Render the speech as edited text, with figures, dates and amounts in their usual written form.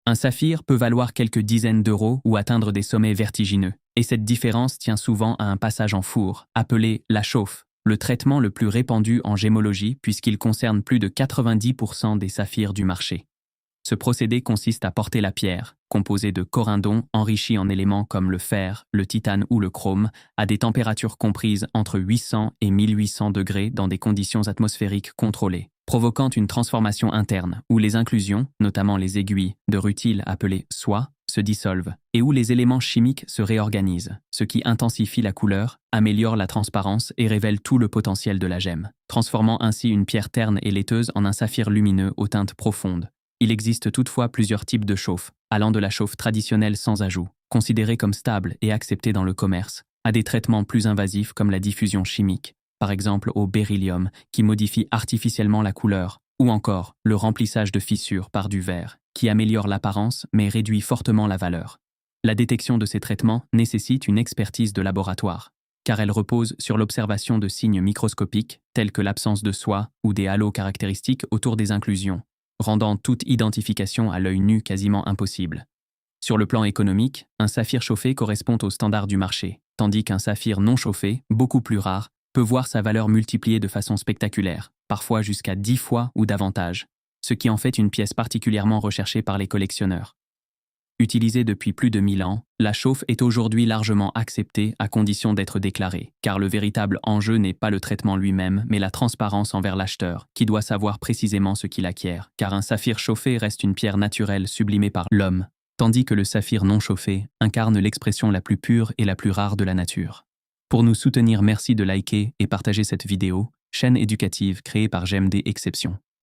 Un saphir peut valoir quelques dizaines d'euros ou atteindre des sommets vertigineux, et cette différence tient souvent à un passage en four, appelé la chauffe, le traitement le plus répandu en gémologie puisqu'il concerne plus de 90% des saphirs du marché. Ce procédé consiste à porter la pierre, composée de corindon enrichi en éléments comme le fer, le titane ou le chrome, à des températures comprises entre 800 et 1800 degrés dans des conditions atmosphériques contrôlées, provoquant une transformation interne où les inclusions, notamment les aiguilles de rutile appelées soie, se dissolvent et où les éléments chimiques se réorganisent, ce qui intensifie la couleur, améliore la transparence et révèle tout le potentiel de la gemme, transformant ainsi une pierre terne et laiteuse en un saphir lumineux aux teintes profondes. Il existe toutefois plusieurs types de chauffe, allant de la chauffe traditionnelle sans ajout, considérée comme stable et acceptée dans le commerce, à des traitements plus invasifs comme la diffusion chimique, par exemple au beryllium, qui modifie artificiellement la couleur, ou encore le remplissage de fissures par du verre, qui améliore l'apparence mais réduit fortement la valeur. La détection de ces traitements nécessite une expertise de laboratoire, car elle repose sur l'observation de signes microscopiques tels que l'absence de soie ou des halos caractéristiques autour des inclusions, rendant toute identification à l'œil nu quasiment impossible. Sur le plan économique, un saphir chauffé correspond aux standards du marché, tandis qu'un saphir non chauffé, beaucoup plus rare, peut voir sa valeur multipliée de façon spectaculaire, parfois jusqu'à 10 fois ou davantage, ce qui en fait une pièce particulièrement recherchée par les collectionneurs. Utilisée depuis plus de 1000 ans, la chauffe est aujourd'hui largement acceptée à condition d'être déclarée, car le véritable enjeu n'est pas le traitement lui-même, mais la transparence envers l'acheteur, qui doit savoir précisément ce qu'il acquiert, car un saphir chauffé reste une pierre naturelle sublimée par l'homme, tandis que le saphir non chauffé incarne l'expression la plus pure et la plus rare de la nature. Pour nous soutenir, merci de liker et partager cette vidéo, chaîne éducative créée par GEMD Exception.